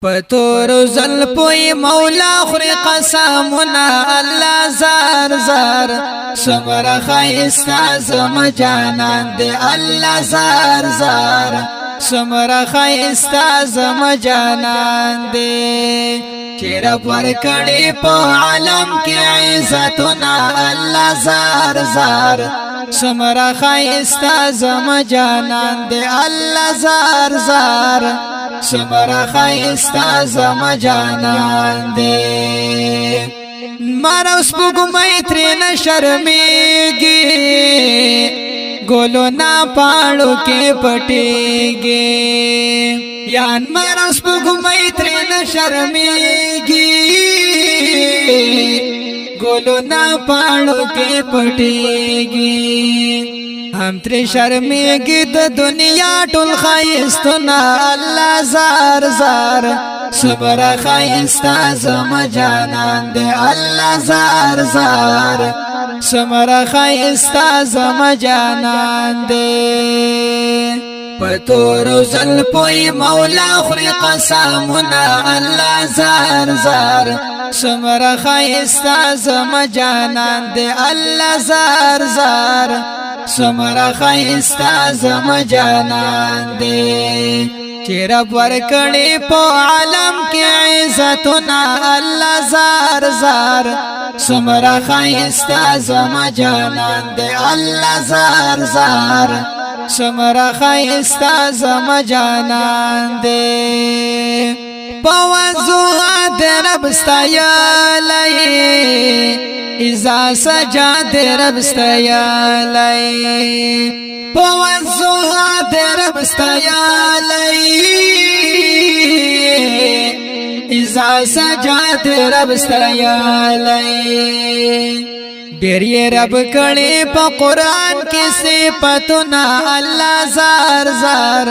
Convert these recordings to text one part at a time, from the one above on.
پتور زلپوی مولا خری قسمنا الله زار زار سمر خیستا زم جانان دے الله زار زار سمر خیستا زم جانان دے چیر پر کڑی پا عالم کی عزتنا الله زار زار سمر خیستا زم جانان دے الله زار زار سمر خیستا زم جانان دے مارا اس بگمائی ترین شرمیگی گولو نا پاڑو کے پٹیگی یان مارا اس بگمائی ترین شرمیگی گولو نا پاڑو کے پٹیگی ہم تری شرمیگی د دنیا ټول خایستنا الله زار زار صبر خایستا زم جانان دے الله زار زار صبر خایستا زم جانان دے پتور زلپوی مولا خری قسمنا الله زار زار صبر خایستا زم جانان دے الله زار زار سمر خیستا زم جانان دے چیر ورکڑی پو عالم کی عزتنا اللہ زار زار سمر خیستا زم جانان دے اللہ زار زار سمر خیستا زم جانان دے پوازو رب ستایالی ازا سجاد رب ستایالی پوازو رب ستایالی ازا سجاد رب ستایالی ڈیری رب کڑی پا قرآن کی صفتنا اللہ زار زار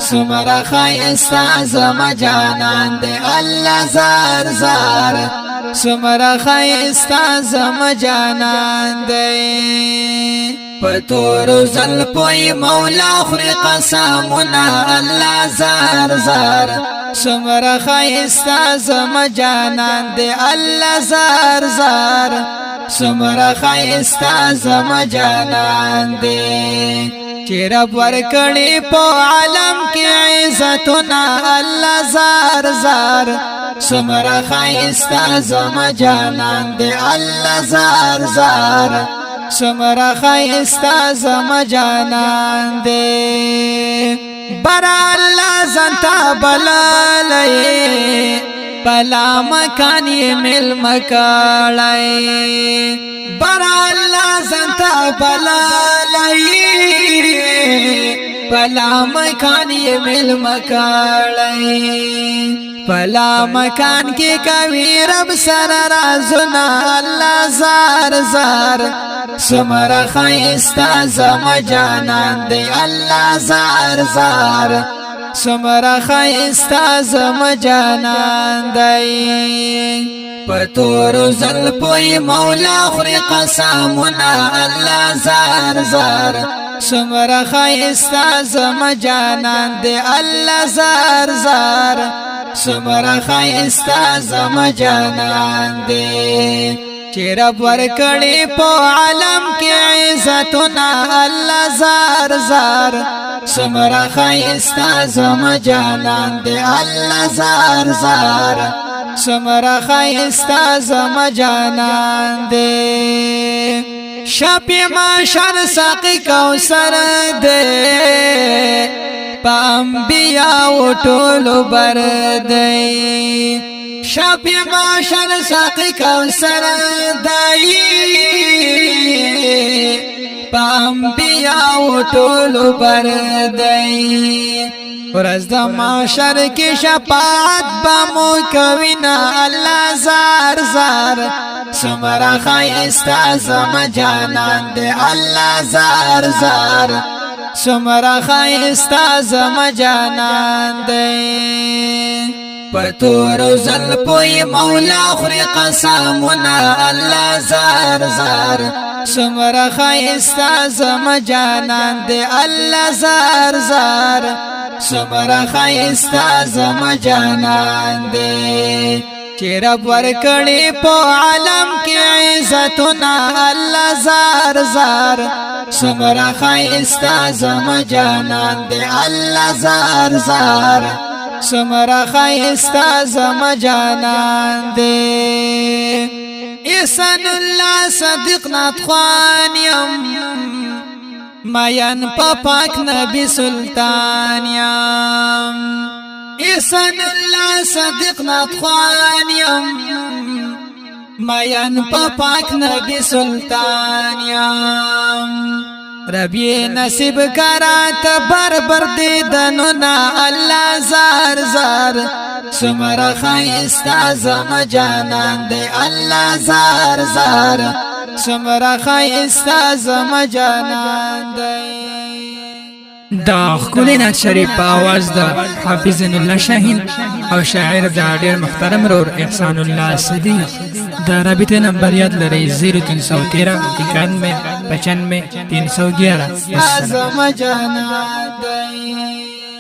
سمر خیستا زم جانان دے اللہ زار زار سمر خیستا زم جانان دے پتور زلپوی مولا خری قسمنا اللہ زار زار سمر خیستا زم جانان دے اللہ زار زار سمر خیستا زم جانان دے چیر ورکڑی پو عالم کی عزتنا اللہ زار زار سمر خیستا زم جانان دے اللہ زار زار سمر خیستا زم جانان دے برا اللہ زنتا بلالی بلا مکان یہ مل مکاڑائی برا اللہ زنتا بلالی بلا مکان یہ مل مکاڑائی بلا مکان کی کوي رب سر رازنا اللہ زار زار سمر خیستا زم جانان دے اللہ زار زار سمر خیستا زم جانان دے پتور زلپوی مولا خری قسمنا اللہ زار زار سمر خیستا زم جانان دے اللہ زار زار سمر خیستا زم جانان دے چیر ورکڑی پو عالم کی عزتنا اللہ زار زار سمر خیستا زم جانان دے اللہ زار زار سمر خیستا زم جانان دے شاپی ماشر ساقی کوثر دے پا انبیاء و طولو بردئی شاپی ماشر ساقی کوثر دئی پا انبیاء و طولو بردئی ورز دا معاشر کی شفاعت بامو کوینا اللہ زار زار سمر خیستا زم جانان دے اللہ زار زار سمر خیستا زم جانان دے پتور زلپوی مولا خری قسمنا اللہ زار زار سمرا خایستا زما جانان دے اللہ زار زار سمرا خایستا زما جانان دے چی رب ورکڑی پو عالم کی عزتنا اللہ زار زار سمرا خایستا زما جانان دے اللہ زار زار سمرا خایستا زما جانان دے احسان اللہ صدیق ناتخوان یم ماین پا پاک نبی سلطان یم احسان اللہ صدیق ناتخوان یم ماین پا پاک نبی سلطان یم ربی نصیب کرات بر بر دیدنونا اللہ زار زار سمرا خایستا زما جانان دے اللہ زار زار سمرا خایستا زما جانان دے دا خکولی نعت شریف په آواز دا حافظ الله شاهین او شاعر دا ډیر محترم رور احسان الله صدیق دا رابطه نمبر یاد لرئ 0313 91 95 311 زما جانان دے